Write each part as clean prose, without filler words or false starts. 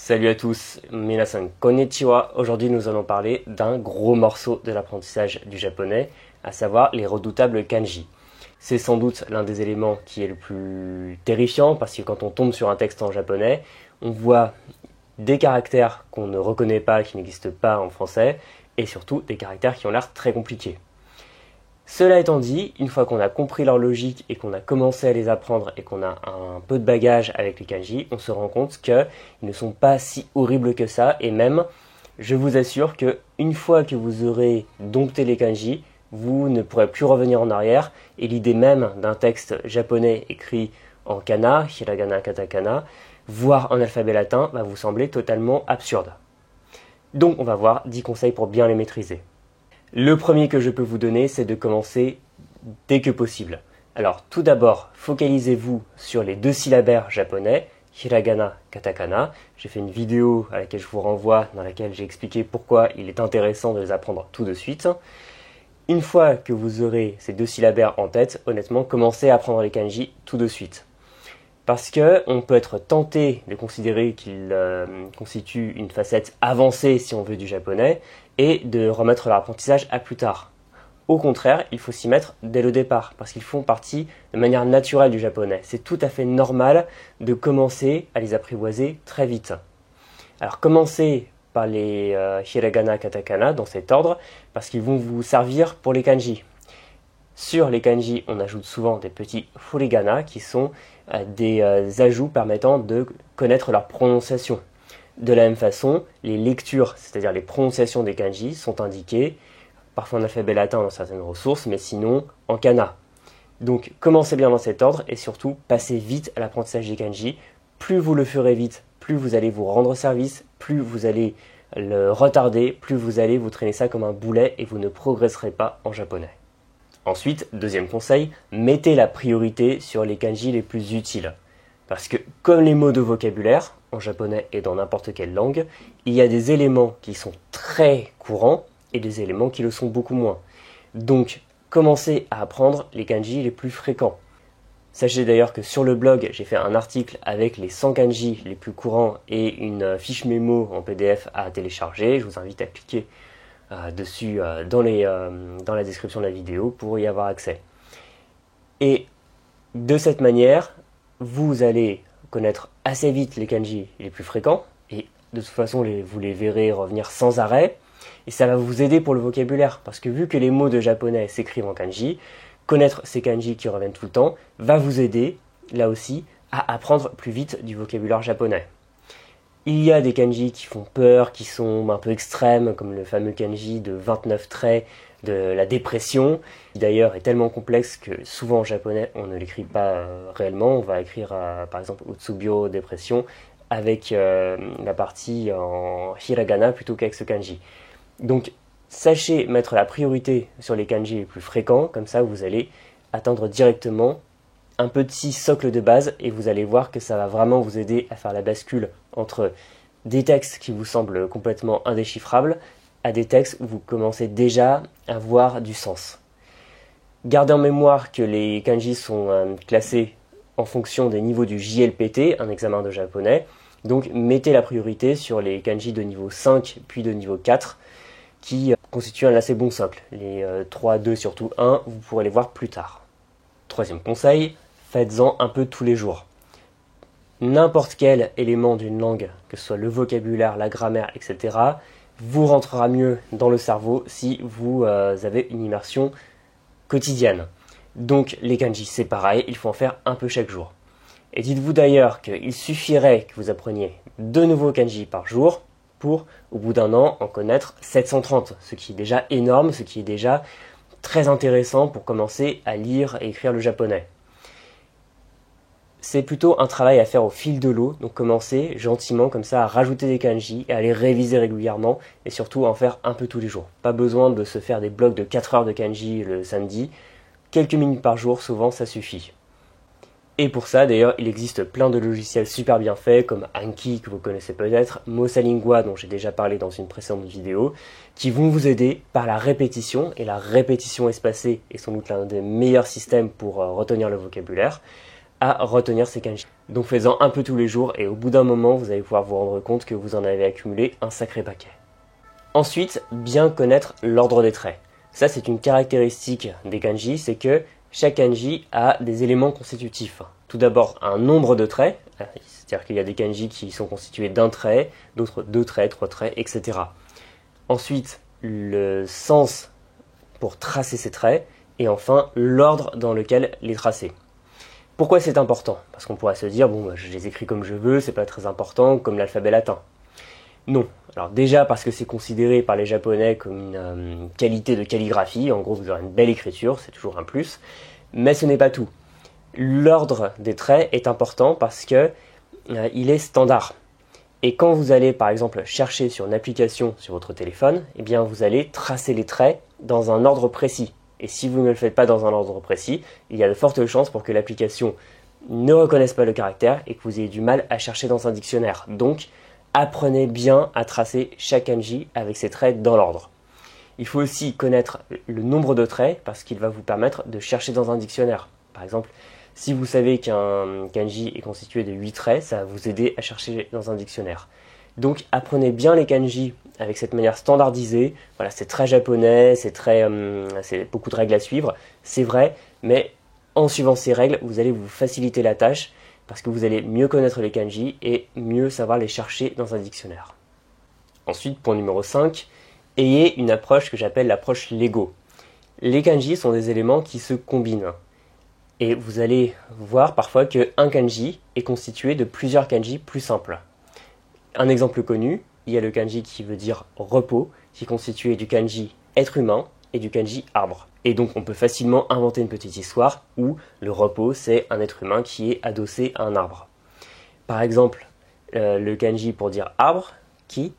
Salut à tous, minasan konnichiwa. Aujourd'hui nous allons parler d'un gros morceau de l'apprentissage du japonais, à savoir les redoutables kanji. C'est sans doute l'un des éléments qui est le plus terrifiant parce que quand on tombe sur un texte en japonais, on voit des caractères qu'on ne reconnaît pas, qui n'existent pas en français, et surtout des caractères qui ont l'air très compliqués. Cela étant dit, une fois qu'on a compris leur logique et qu'on a commencé à les apprendre et qu'on a un peu de bagage avec les kanji, on se rend compte qu'ils ne sont pas si horribles que ça, et même, je vous assure que une fois que vous aurez dompté les kanji, vous ne pourrez plus revenir en arrière, et l'idée même d'un texte japonais écrit en kana, hiragana, katakana, voire en alphabet latin, va vous sembler totalement absurde. Donc on va voir 10 conseils pour bien les maîtriser. Le premier que je peux vous donner, c'est de commencer dès que possible. Alors, tout d'abord, focalisez-vous sur les deux syllabaires japonais, hiragana, katakana. J'ai fait une vidéo à laquelle je vous renvoie, dans laquelle j'ai expliqué pourquoi il est intéressant de les apprendre tout de suite. Une fois que vous aurez ces deux syllabaires en tête, honnêtement, commencez à apprendre les kanji tout de suite. Parce qu'on peut être tenté de considérer qu'il constitue une facette avancée, si on veut, du japonais, et de remettre leur apprentissage à plus tard. Au contraire, il faut s'y mettre dès le départ, parce qu'ils font partie de manière naturelle du japonais. C'est tout à fait normal de commencer à les apprivoiser très vite. Alors commencez par les hiragana, katakana, dans cet ordre, parce qu'ils vont vous servir pour les kanji. Sur les kanji, on ajoute souvent des petits furigana qui sont des ajouts permettant de connaître leur prononciation. De la même façon, les lectures, c'est-à-dire les prononciations des kanji, sont indiquées, parfois en alphabet latin dans certaines ressources, mais sinon en kana. Donc commencez bien dans cet ordre et surtout passez vite à l'apprentissage des kanji. Plus vous le ferez vite, plus vous allez vous rendre service, plus vous allez le retarder, plus vous allez vous traîner ça comme un boulet et vous ne progresserez pas en japonais. Ensuite, deuxième conseil, mettez la priorité sur les kanji les plus utiles. Parce que, comme les mots de vocabulaire, en japonais et dans n'importe quelle langue, il y a des éléments qui sont très courants et des éléments qui le sont beaucoup moins. Donc, commencez à apprendre les kanji les plus fréquents. Sachez d'ailleurs que sur le blog, j'ai fait un article avec les 100 kanji les plus courants et une fiche mémo en PDF à télécharger. Je vous invite à cliquer dessus dans la description de la vidéo pour y avoir accès. Et de cette manière, vous allez connaître assez vite les kanji les plus fréquents et de toute façon vous les verrez revenir sans arrêt et ça va vous aider pour le vocabulaire parce que vu que les mots de japonais s'écrivent en kanji, connaître ces kanji qui reviennent tout le temps va vous aider là aussi à apprendre plus vite du vocabulaire japonais. Il y a des kanji qui font peur, qui sont un peu extrêmes, comme le fameux kanji de 29 traits de la dépression, qui d'ailleurs est tellement complexe que souvent en japonais on ne l'écrit pas réellement. On va écrire par exemple Utsubyo dépression avec la partie en hiragana plutôt qu'avec ce kanji. Donc sachez mettre la priorité sur les kanji les plus fréquents, comme ça vous allez atteindre directement un petit socle de base et vous allez voir que ça va vraiment vous aider à faire la bascule entre des textes qui vous semblent complètement indéchiffrables à des textes où vous commencez déjà à voir du sens. Gardez en mémoire que les kanji sont classés en fonction des niveaux du JLPT, un examen de japonais, donc mettez la priorité sur les kanji de niveau 5 puis de niveau 4 qui constituent un assez bon socle. Les 3, 2, surtout 1, vous pourrez les voir plus tard. Troisième conseil, faites-en un peu tous les jours. N'importe quel élément d'une langue, que ce soit le vocabulaire, la grammaire, etc., vous rentrera mieux dans le cerveau si vous avez une immersion quotidienne. Donc les kanji, c'est pareil, il faut en faire un peu chaque jour. Et dites-vous d'ailleurs qu'il suffirait que vous appreniez 2 nouveaux kanji par jour pour, au bout d'un an, en connaître 730, ce qui est déjà énorme, ce qui est déjà très intéressant pour commencer à lire et écrire le japonais. C'est plutôt un travail à faire au fil de l'eau, donc commencez gentiment comme ça à rajouter des kanji et à les réviser régulièrement et surtout à en faire un peu tous les jours. Pas besoin de se faire des blocs de 4 heures de kanji le samedi, quelques minutes par jour, souvent ça suffit. Et pour ça d'ailleurs il existe plein de logiciels super bien faits comme Anki que vous connaissez peut-être, Mosalingua dont j'ai déjà parlé dans une précédente vidéo, qui vont vous aider par la répétition, et la répétition espacée est sans doute l'un des meilleurs systèmes pour retenir le vocabulaire, à retenir ces kanji. Donc faites-en un peu tous les jours et au bout d'un moment, vous allez pouvoir vous rendre compte que vous en avez accumulé un sacré paquet. Ensuite, bien connaître l'ordre des traits. Ça, c'est une caractéristique des kanji, c'est que chaque kanji a des éléments constitutifs. Tout d'abord, un nombre de traits, c'est-à-dire qu'il y a des kanji qui sont constitués d'un trait, d'autres 2 traits, 3 traits, etc. Ensuite, le sens pour tracer ces traits, et enfin, l'ordre dans lequel les tracer. Pourquoi c'est important? Parce qu'on pourrait se dire, bon, je les écris comme je veux, c'est pas très important, comme l'alphabet latin. Non. Alors déjà parce que c'est considéré par les Japonais comme une qualité de calligraphie, en gros vous aurez une belle écriture, c'est toujours un plus, mais ce n'est pas tout. L'ordre des traits est important parce que il est standard. Et quand vous allez par exemple chercher sur une application sur votre téléphone, eh bien vous allez tracer les traits dans un ordre précis. Et si vous ne le faites pas dans un ordre précis, il y a de fortes chances pour que l'application ne reconnaisse pas le caractère et que vous ayez du mal à chercher dans un dictionnaire. Donc, apprenez bien à tracer chaque kanji avec ses traits dans l'ordre. Il faut aussi connaître le nombre de traits parce qu'il va vous permettre de chercher dans un dictionnaire. Par exemple, si vous savez qu'un kanji est constitué de 8 traits, ça va vous aider à chercher dans un dictionnaire. Donc apprenez bien les kanji avec cette manière standardisée. Voilà, c'est très japonais, c'est beaucoup de règles à suivre, c'est vrai, mais en suivant ces règles, vous allez vous faciliter la tâche parce que vous allez mieux connaître les kanji et mieux savoir les chercher dans un dictionnaire. Ensuite, point numéro 5, ayez une approche que j'appelle l'approche Lego. Les kanji sont des éléments qui se combinent. Et vous allez voir parfois qu'un kanji est constitué de plusieurs kanji plus simples. Un exemple connu, il y a le kanji qui veut dire repos, qui est constitué du kanji être humain et du kanji arbre. Et donc on peut facilement inventer une petite histoire où le repos c'est un être humain qui est adossé à un arbre. Par exemple, le kanji pour dire arbre, ki,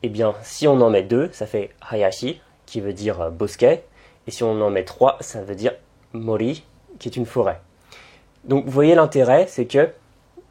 eh bien si on en met 2, ça fait hayashi, qui veut dire bosquet, et si on en met 3, ça veut dire mori, qui est une forêt. Donc vous voyez l'intérêt, c'est que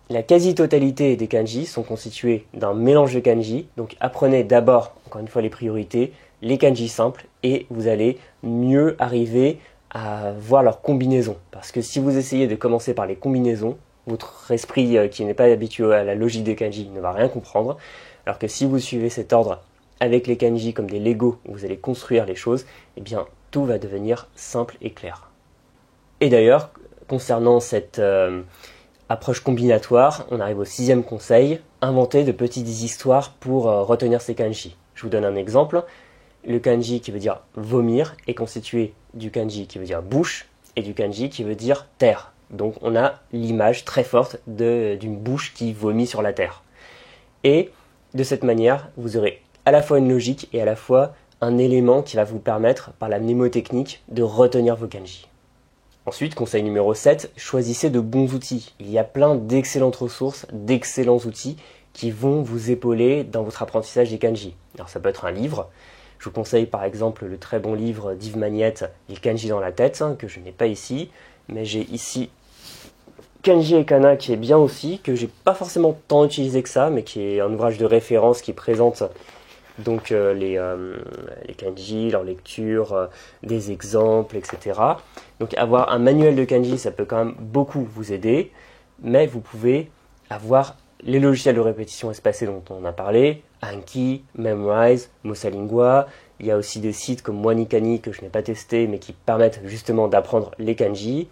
la quasi-totalité des kanji sont constitués d'un mélange de kanji, donc apprenez d'abord, encore une fois les priorités, les kanji simples, et vous allez mieux arriver à voir leurs combinaisons. Parce que si vous essayez de commencer par les combinaisons, votre esprit qui n'est pas habitué à la logique des kanji ne va rien comprendre, alors que si vous suivez cet ordre avec les kanji comme des Lego où vous allez construire les choses, eh bien tout va devenir simple et clair. Et d'ailleurs, concernant cette approche combinatoire, on arrive au 6e conseil, inventer de petites histoires pour retenir ces kanji. Je vous donne un exemple. Le kanji qui veut dire vomir est constitué du kanji qui veut dire bouche et du kanji qui veut dire terre. Donc on a l'image très forte d'une bouche qui vomit sur la terre. Et de cette manière, vous aurez à la fois une logique et à la fois un élément qui va vous permettre, par la mnémotechnique, de retenir vos kanji. Ensuite, conseil numéro 7, choisissez de bons outils. Il y a plein d'excellentes ressources, d'excellents outils qui vont vous épauler dans votre apprentissage des kanji. Alors ça peut être un livre. Je vous conseille par exemple le très bon livre d'Yves Magnette, Les kanji dans la tête, que je n'ai pas ici, mais j'ai ici Kanji et Kana qui est bien aussi, que j'ai pas forcément tant utilisé que ça, mais qui est un ouvrage de référence qui présente donc les kanji, leur lecture, des exemples, etc. Donc avoir un manuel de kanji, ça peut quand même beaucoup vous aider, mais vous pouvez avoir les logiciels de répétition espacée dont on a parlé, Anki, Memrise, Mosalingua. Il y a aussi des sites comme Wanikani que je n'ai pas testé, mais qui permettent justement d'apprendre les kanji.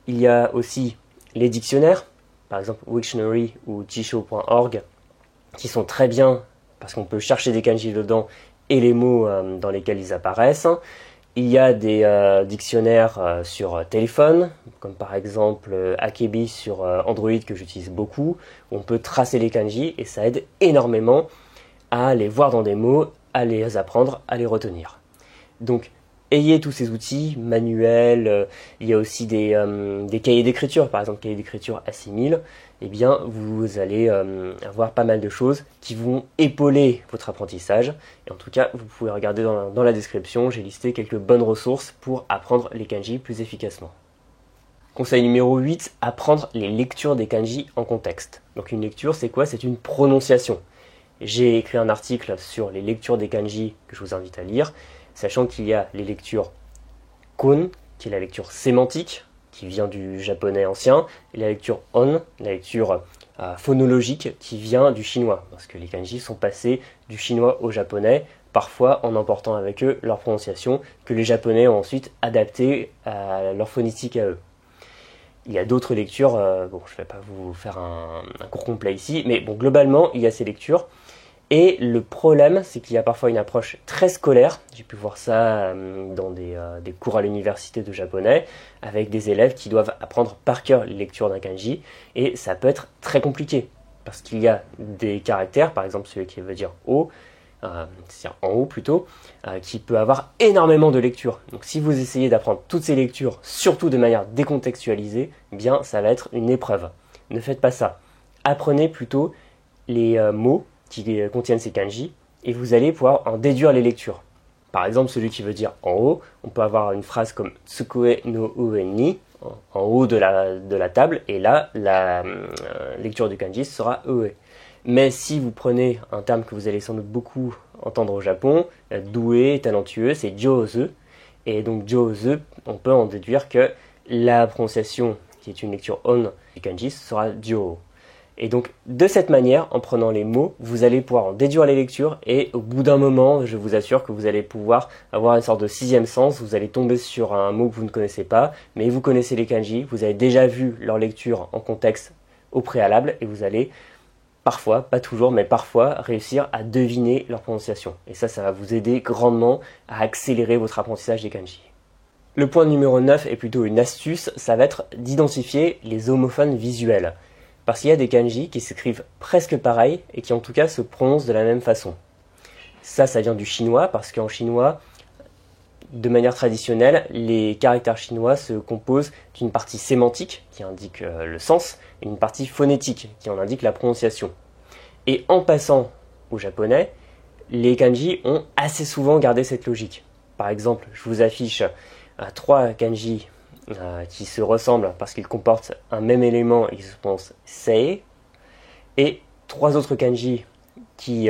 Il y a aussi les dictionnaires, par exemple Wiktionary ou jisho.org, qui sont très bien parce qu'on peut chercher des kanji dedans et les mots dans lesquels ils apparaissent. Il y a des dictionnaires sur téléphone, comme par exemple Akebi sur Android que j'utilise beaucoup, où on peut tracer les kanji et ça aide énormément à les voir dans des mots, à les apprendre, à les retenir. Donc, ayez tous ces outils, manuels, il y a aussi des cahiers d'écriture, par exemple cahier d'écriture A6000, eh bien vous allez avoir pas mal de choses qui vont épauler votre apprentissage. Et en tout cas, vous pouvez regarder dans la description, j'ai listé quelques bonnes ressources pour apprendre les kanji plus efficacement. Conseil numéro 8, apprendre les lectures des kanji en contexte. Donc une lecture, c'est quoi? C'est une prononciation. J'ai écrit un article sur les lectures des kanji que je vous invite à lire, sachant qu'il y a les lectures kun, qui est la lecture sémantique, qui vient du japonais ancien, et la lecture on, la lecture phonologique qui vient du chinois, parce que les kanji sont passés du chinois au japonais, parfois en emportant avec eux leur prononciation, que les japonais ont ensuite adapté à leur phonétique à eux. Il y a d'autres lectures, bon je ne vais pas vous faire un cours complet ici, mais bon globalement il y a ces lectures. Et le problème, c'est qu'il y a parfois une approche très scolaire, j'ai pu voir ça dans des cours à l'université de japonais, avec des élèves qui doivent apprendre par cœur les lectures d'un kanji, et ça peut être très compliqué, parce qu'il y a des caractères, par exemple celui qui veut dire o, c'est-à-dire en haut plutôt, qui peut avoir énormément de lectures. Donc si vous essayez d'apprendre toutes ces lectures, surtout de manière décontextualisée, eh bien ça va être une épreuve. Ne faites pas ça. Apprenez plutôt les mots qui contiennent ces kanji, et vous allez pouvoir en déduire les lectures. Par exemple, celui qui veut dire en haut, on peut avoir une phrase comme tsukue no ue ni, en haut de la table, et là, la lecture du kanji sera ue. Mais si vous prenez un terme que vous allez sans doute beaucoup entendre au Japon, doué, talentueux, c'est jozu, et donc jozu, on peut en déduire que la prononciation, qui est une lecture on du kanji, sera jo. Et donc, de cette manière, en prenant les mots, vous allez pouvoir en déduire les lectures et au bout d'un moment, je vous assure que vous allez pouvoir avoir une sorte de sixième sens. Vous allez tomber sur un mot que vous ne connaissez pas, mais vous connaissez les kanji, vous avez déjà vu leur lecture en contexte au préalable et vous allez parfois, pas toujours, mais parfois, réussir à deviner leur prononciation. Et ça va vous aider grandement à accélérer votre apprentissage des kanji. Le point numéro 9 est plutôt une astuce, ça va être d'identifier les homophones visuels. Parce qu'il y a des kanji qui s'écrivent presque pareil et qui en tout cas se prononcent de la même façon. Ça vient du chinois parce qu'en chinois, de manière traditionnelle, les caractères chinois se composent d'une partie sémantique qui indique le sens et une partie phonétique qui en indique la prononciation. Et en passant au japonais, les kanji ont assez souvent gardé cette logique. Par exemple, je vous affiche 3 kanji qui se ressemblent parce qu'ils comportent un même élément et qui se prononcent sei, et 3 autres kanji qui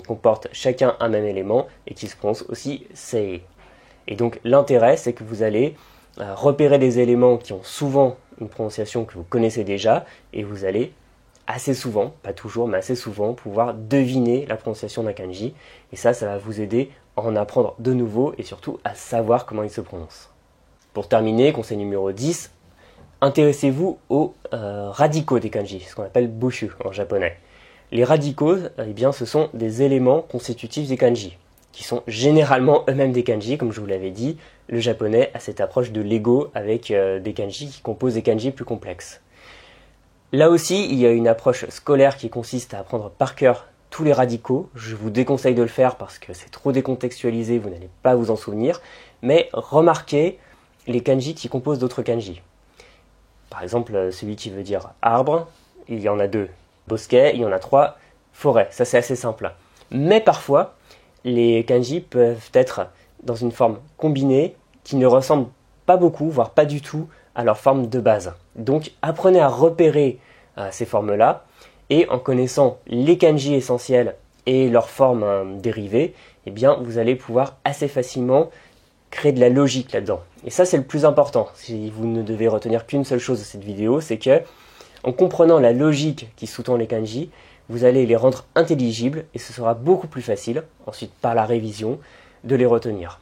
comportent chacun un même élément et qui se prononcent aussi sei. Et donc l'intérêt, c'est que vous allez repérer des éléments qui ont souvent une prononciation que vous connaissez déjà, et vous allez assez souvent, pas toujours, mais assez souvent, pouvoir deviner la prononciation d'un kanji, et ça va vous aider à en apprendre de nouveau et surtout à savoir comment il se prononce. Pour terminer, conseil numéro 10, intéressez-vous aux radicaux des kanji, ce qu'on appelle boshu en japonais. Les radicaux, eh bien, ce sont des éléments constitutifs des kanji, qui sont généralement eux-mêmes des kanji, comme je vous l'avais dit. Le japonais a cette approche de Lego avec des kanji qui composent des kanji plus complexes. Là aussi, il y a une approche scolaire qui consiste à apprendre par cœur tous les radicaux. Je vous déconseille de le faire parce que c'est trop décontextualisé, vous n'allez pas vous en souvenir, mais remarquez les kanji qui composent d'autres kanji. Par exemple, celui qui veut dire arbre, il y en a 2. Bosquet, il y en a 3. Forêt, ça c'est assez simple. Mais parfois, les kanji peuvent être dans une forme combinée qui ne ressemble pas beaucoup, voire pas du tout, à leur forme de base. Donc apprenez à repérer ces formes-là, et en connaissant les kanji essentiels et leurs formes dérivées, eh bien, vous allez pouvoir assez facilement créer de la logique là-dedans. Et ça, c'est le plus important. Si vous ne devez retenir qu'une seule chose de cette vidéo, c'est que, en comprenant la logique qui sous-tend les kanji, vous allez les rendre intelligibles et ce sera beaucoup plus facile, ensuite par la révision, de les retenir.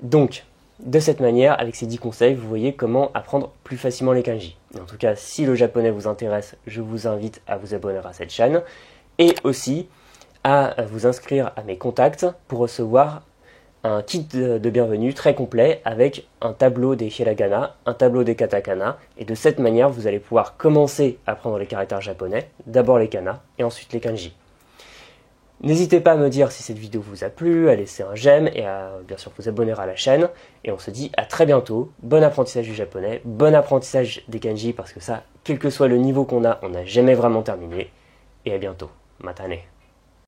Donc, de cette manière, avec ces 10 conseils, vous voyez comment apprendre plus facilement les kanji. En tout cas, si le japonais vous intéresse, je vous invite à vous abonner à cette chaîne et aussi à vous inscrire à mes contacts pour recevoir un kit de bienvenue très complet avec un tableau des hiragana, un tableau des katakana, et de cette manière vous allez pouvoir commencer à apprendre les caractères japonais, d'abord les kana et ensuite les kanji. N'hésitez pas à me dire si cette vidéo vous a plu, à laisser un j'aime et à bien sûr vous abonner à la chaîne, et on se dit à très bientôt. Bon apprentissage du japonais, bon apprentissage des kanji parce que ça, quel que soit le niveau qu'on a, on n'a jamais vraiment terminé, et à bientôt. Matane.